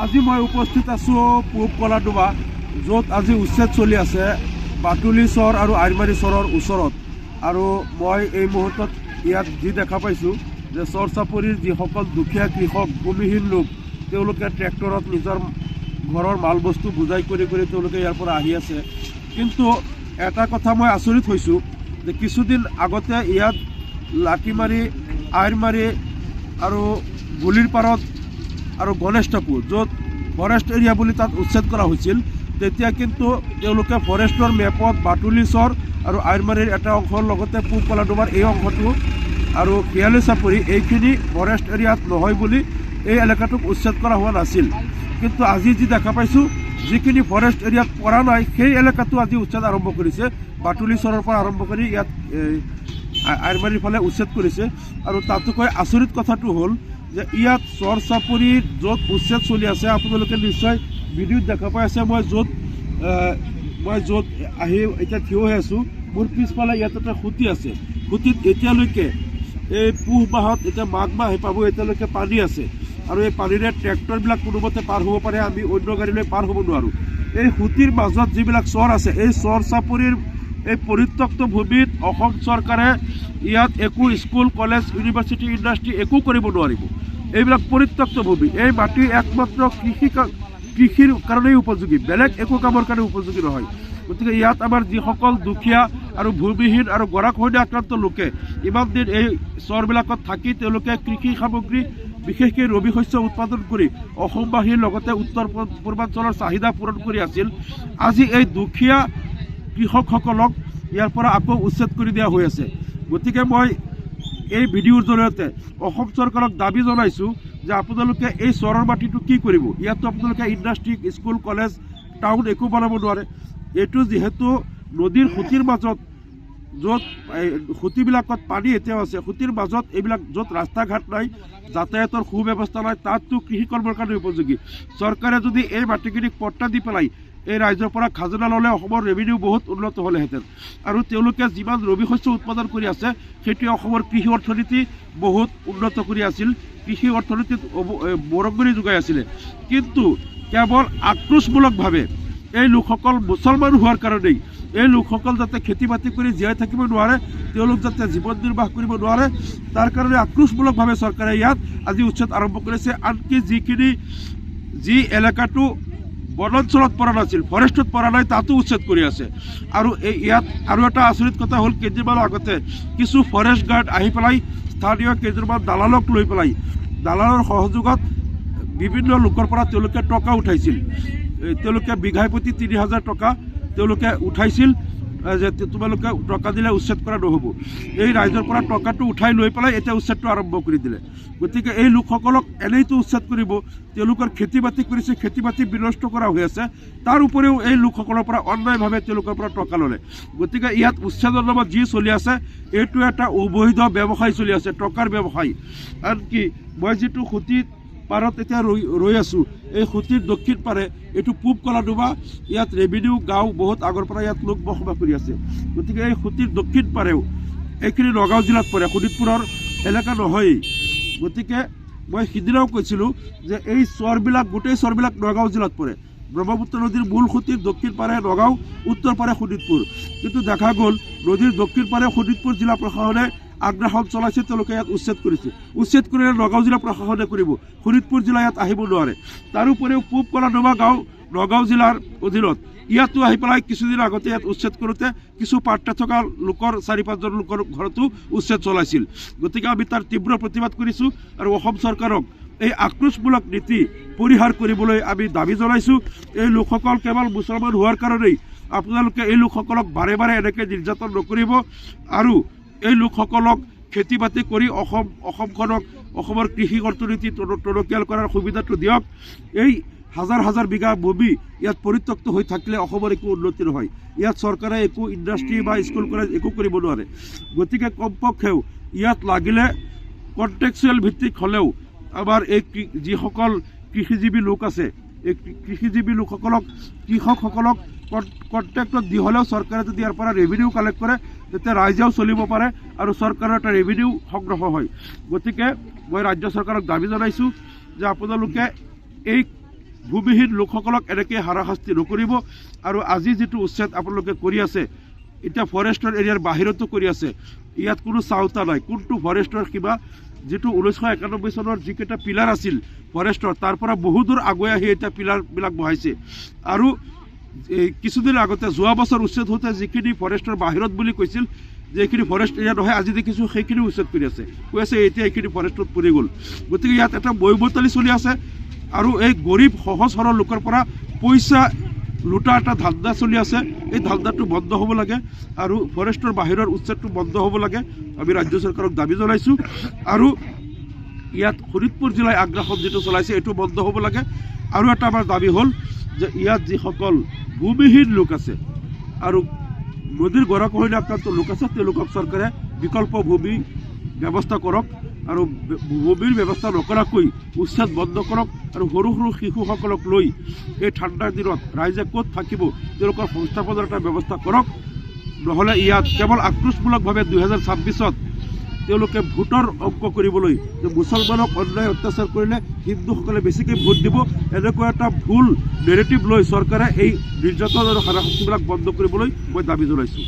আজি মই উপস্থিত আছো পূব কলাডোবা, য'ত আজি উচ্ছেদ চলি আছে বাটুলি চৰ আৰু আইৰমাৰী চৰৰ ওচৰত। আৰু মই এই মুহূৰ্তত ইয়াত যি দেখা পাইছোঁ যে চৰ চাপৰিৰ যিসকল দুখীয়া কৃষক ভূমিহীন লোক, তেওঁলোকে ট্ৰেক্টৰত নিজৰ ঘৰৰ মাল বস্তু বোজাই কৰি তেওঁলোকে ইয়াৰ পৰা আহি আছে। কিন্তু এটা কথা মই আচৰিত হৈছোঁ যে কিছুদিন আগতে ইয়াত লাঠিমাৰী, আইৰমাৰী আৰু গুলিৰ পাৰত আৰু গণেশ টাপু, য'ত ফৰেষ্ট এৰিয়া বুলি তাত উচ্ছেদ কৰা হৈছিল, তেতিয়া কিন্তু তেওঁলোকে ফৰেষ্টৰ মেপত বাটুলি চৰ আৰু আইৰমাৰীৰ এটা অংশৰ লগতে পূব কলাডোবাৰ এই অংশটো আৰু শিয়ালি চাপৰি এইখিনি ফৰেষ্ট এৰিয়াত নহয় বুলি এই এলেকাটোক উচ্ছেদ কৰা হোৱা নাছিল। কিন্তু আজি যি দেখা পাইছোঁ, যিখিনি ফৰেষ্ট এৰিয়াত পৰা নাই সেই এলেকাটো আজি উচ্ছেদ আৰম্ভ কৰিছে। বাটুলি চৰৰ পৰা আৰম্ভ কৰি ইয়াত আইৰমাৰীৰ ফালে উচ্ছেদ কৰিছে। আৰু তাতোকৈ আচৰিত কথাটো হ'ল যে ইয়াত চৰ চাপৰিত য'ত উচ্ছেদ চলি আছে, আপোনালোকে নিশ্চয় ভিডিঅ'ত দেখা পাই আছে, মই য'ত আহি এতিয়া থিয় হৈ আছোঁ, মোৰ পিছফালে ইয়াত এটা খুঁটি আছে। খুঁটিত এতিয়ালৈকে এই পুহ মাহত, এতিয়া মাঘ মাহ আহি পাব, এতিয়ালৈকে পানী আছে। আৰু এই পানীৰে ট্ৰেক্টৰবিলাক কোনোমতে পাৰ হ'ব পাৰে, আমি অন্য গাড়ীলৈ পাৰ হ'ব নোৱাৰোঁ। এই খুঁটিৰ মাজত যিবিলাক চৰ আছে, এই চৰ চাপৰিৰ এই পৰিত্যক্ত ভূমিত অসম চৰকাৰে ইয়াত একো স্কুল, কলেজ, ইউনিভাৰ্চিটি, ইণ্ডাষ্ট্ৰী একো কৰিব নোৱাৰিব। এইবিলাক পৰিত্যক্ত ভূমি, এই মাটি একমাত্ৰ কৃষিৰ কাৰণেই উপযোগী, বেলেগ একো কামৰ কাৰণে উপযোগী নহয়। গতিকে ইয়াত আমাৰ যিসকল দুখীয়া আৰু ভূমিহীন আৰু গৰাখহনীয়া আক্ৰান্ত লোকে ইমান দিন এই চৰবিলাকত থাকি তেওঁলোকে কৃষি সামগ্ৰী, বিশেষকৈ ৰবি শস্য উৎপাদন কৰি অসমবাসীৰ লগতে উত্তৰ পূৰ্বাঞ্চলৰ চাহিদা পূৰণ কৰি আছিল, আজি এই দুখীয়া কৃষকসকলক ইয়াৰ পৰা আকৌ উচ্ছেদ কৰি দিয়া হৈ আছে। গতিকে মই এই ভিডিঅ'ৰ জৰিয়তে অসম চৰকাৰক দাবী জনাইছোঁ যে আপোনালোকে এই চৰৰ মাটিটো কি কৰিব? ইয়াততো আপোনালোকে ইণ্ডাষ্ট্ৰী, স্কুল, কলেজ, টাউন একো বনাব নোৱাৰে। এইটো যিহেতু নদীৰ খুঁটিৰ মাজত, য'ত খুঁটিবিলাকত পানী এতিয়াও আছে, খুঁটিৰ মাজত এইবিলাক য'ত ৰাস্তা ঘাট নাই, যাতায়াতৰ সুব্যৱস্থা নাই, তাততো কৃষি কৰ্মৰ কাৰণে উপযোগী। চৰকাৰে যদি এই মাটিখিনিক পট্টা দি পেলাই এই ৰাইজৰ পৰা খাজনা ল'লে অসমৰ ৰেভিনিউ বহুত উন্নত হ'লেহেঁতেন। আৰু তেওঁলোকে যিমান ৰবি শস্য উৎপাদন কৰি আছে, সেইটোৱে অসমৰ কৃষি অৰ্থনীতি বহুত উন্নত কৰি আছিল, কৃষি অৰ্থনীতিত বৰঙণি যোগাই আছিলে। কিন্তু কেৱল আক্ৰোশমূলকভাৱে এই লোকসকল মুছলমান হোৱাৰ কাৰণেই, এই লোকসকল যাতে খেতি বাতি কৰি জীয়াই থাকিব নোৱাৰে, তেওঁলোক যাতে জীৱন নিৰ্বাহ কৰিব নোৱাৰে, তাৰ কাৰণে আক্ৰোশমূলকভাৱে চৰকাৰে ইয়াত আজি উচ্ছেদ আৰম্ভ কৰিছে। আনকি যি এলেকাটো বনাঞ্চলত পৰা নাছিল, ফৰেষ্টত পৰা নাই, তাতো উচ্ছেদ কৰি আছে। আৰু ইয়াত আৰু এটা আচৰিত কথা হ'ল, কেইদিনমানৰ আগতে কিছু ফৰেষ্ট গাৰ্ড আহি পেলাই স্থানীয় কেইজনমান দালালক লৈ পেলাই, দালালৰ সহযোগত বিভিন্ন লোকৰ পৰা তেওঁলোকে টকা উঠাইছিল। তেওঁলোকে বিঘাই প্ৰতি ৩,০০০ টকা তেওঁলোকে উঠাইছিল যে তোমালোকে টকা দিলে উচ্ছেদ কৰা নহ'ব। এই ৰাইজৰ পৰা টকাটো উঠাই লৈ পেলাই এতিয়া উচ্ছেদটো আৰম্ভ কৰি দিলে। গতিকে এই লোকসকলক এনেইতো উচ্ছেদ কৰিব, তেওঁলোকৰ খেতি বাতি কৰিছে, খেতি বাতি বিনষ্ট কৰা হৈ আছে, তাৰ উপৰিও এই লোকসকলৰ পৰা অন্যায়ভাৱে তেওঁলোকৰ পৰা টকা ল'লে। গতিকে ইয়াত উচ্ছেদৰ নামত যি চলি আছে, এইটো এটা অবৈধ ব্যৱসায় চলি আছে, টকাৰ ব্যৱসায়। আনকি মই যিটো খুঁটিত পাৰত এতিয়া ৰৈ আছোঁ, এই খুঁটিৰ দক্ষিণ পাৰে এইটো পূব কলাডোবা, ইয়াত ৰেভিনিউ গাঁও বহুত আগৰ পৰা ইয়াত লোক বসবাস কৰি আছে। গতিকে এই খুঁটিৰ দক্ষিণ পাৰেও এইখিনি নগাঁও জিলাত পৰে, শোণিতপুৰৰ এলেকা নহয়েই। গতিকে মই সিদিনাও কৈছিলোঁ যে এই চৰবিলাক, গোটেই চৰবিলাক নগাঁও জিলাত পৰে। ব্ৰহ্মপুত্ৰ নদীৰ মূল খুঁটিৰ দক্ষিণ পাৰে নগাঁও, উত্তৰ পাৰে শোণিতপুৰ। কিন্তু দেখা গ'ল নদীৰ দক্ষিণ পাৰে শোণিতপুৰ জিলা প্ৰশাসনে আগ্ৰাসন চলাইছে, তেওঁলোকে ইয়াত উচ্ছেদ কৰিছে। উচ্ছেদ কৰিলে নগাঁও জিলা প্ৰশাসনে কৰিব, শোণিতপুৰ জিলা ইয়াত আহিব নোৱাৰে। তাৰোপৰিও পূব কলাডোবা গাঁও নগাঁও জিলাৰ অধীনত, ইয়াতো আহি পেলাই কিছুদিন আগতে ইয়াত উচ্ছেদ কৰোঁতে কিছু পাৰ্টা থকা লোকৰ ৪-৫জন লোকৰ ঘৰতো উচ্ছেদ চলাইছিল। গতিকে আমি তাৰ তীব্ৰ প্ৰতিবাদ কৰিছোঁ আৰু অসম চৰকাৰক এই আক্ৰোশমূলক নীতি পৰিহাৰ কৰিবলৈ আমি দাবী জনাইছোঁ। এই লোকসকল কেৱল মুছলমান হোৱাৰ কাৰণেই আপোনালোকে এই লোকসকলক বাৰে বাৰে এনেকৈ নিৰ্যাতন নকৰিব। আৰু এই লোকসকলক খেতি বাতি কৰি অসমখনক, অসমৰ কৃষি অৰ্থনীতি টনকিয়াল কৰাৰ সুবিধাটো দিয়ক। এই হাজাৰ হাজাৰ বিঘা ভূমি ইয়াত পৰিত্যক্ত হৈ থাকিলে অসমৰ একো উন্নতি নহয়। ইয়াত চৰকাৰে একো ইণ্ডাষ্ট্ৰী বা স্কুল কলেজ একো কৰিব নোৱাৰে। গতিকে কমপক্ষেও ইয়াত লাগিলে কণ্টেক্সুৱেল ভিত্তিক হ'লেও আমাৰ এই যিসকল কৃষিজীৱী লোক আছে, এই কৃষিজীৱী লোকসকলক, কৃষকসকলক কণ্টেক্টত দি হ'লেও চৰকাৰে যদি ইয়াৰ পৰা ৰেভিনিউ কালেক্ট কৰে, তেতিয়া ৰাইজেও চলিব পাৰে আৰু চৰকাৰৰ এটা ৰেভিনিউ সংগ্ৰহ হয়। গতিকে মই ৰাজ্য চৰকাৰক দাবী জনাইছোঁ যে আপোনালোকে এই ভূমিহীন লোকসকলক এনেকৈ হাৰাশাস্তি নকৰিব। আৰু আজি যিটো উচ্ছেদ আপোনালোকে কৰি আছে, এতিয়া ফৰেষ্টৰ এৰিয়াৰ বাহিৰতো কৰি আছে, ইয়াত কোনো চাওতা নাই কোনটো ফৰেষ্টৰ কিবা যিটো 1991 চনৰ যিকেইটা পিলাৰ আছিল ফৰেষ্টৰ, তাৰ পৰা বহু দূৰ আগুৱাই আহি এতিয়া পিলাৰবিলাক বহাইছে। আৰু কিছুদিন আগতে যোৱা বছৰ উচ্ছেদ হওঁতে যিখিনি ফৰেষ্টৰ বাহিৰত বুলি কৈছিল যে এইখিনি ফৰেষ্ট এৰিয়া নহয়, আজি দেখিছোঁ সেইখিনি উচ্ছেদ কৰি আছে, কৈ আছে এতিয়া এইখিনি ফৰেষ্টত পৰি গ'ল। গতিকে ইয়াত এটা বৈবতালি চলি আছে আৰু এই গৰীব সহজ সৰল লোকৰ পৰা পইচা লুটা এটা ধান্দা চলি আছে। এই ধান্দাটো বন্ধ হ'ব লাগে আৰু ফৰেষ্টৰ বাহিৰৰ উচ্ছেদটো বন্ধ হ'ব লাগে, আমি ৰাজ্য চৰকাৰক দাবী জনাইছোঁ। আৰু ইয়াত শোণিতপুৰ জিলাই আগ্ৰাসন যিটো চলাইছে এইটো বন্ধ হ'ব লাগে। আৰু এটা আমাৰ দাবী হ'ল যে ইয়াত যিসকল ভূমিহীন লোক আছে আৰু নদীৰ গৰাখহনীয়া আক্ৰান্ত লোক আছে, তেওঁলোকক চৰকাৰে বিকল্প ভূমি ব্যৱস্থা কৰক আৰু ভূমিৰ ব্যৱস্থা নকৰাকৈ উচ্ছেদ বন্ধ কৰক। আৰু সৰু সৰু শিশুসকলক লৈ এই ঠাণ্ডাৰ দিনত ৰাইজে ক'ত থাকিব তেওঁলোকৰ সংস্থাপনৰ এটা ব্যৱস্থা কৰক। নহ'লে ইয়াত কেৱল আক্ৰোশমূলকভাৱে 2026ত তেওঁলোকে ভোটৰ অংক কৰিবলৈ যে মুছলমানক অন্যায় অত্যাচাৰ কৰিলে হিন্দুসকলে বেছিকৈ ভোট দিব, এনেকুৱা এটা ভুল নেৰেটিভ লৈ চৰকাৰে এই নিৰ্যাতন আৰু হাৰাশাস্তিবিলাক বন্ধ কৰিবলৈ মই দাবী জনাইছোঁ।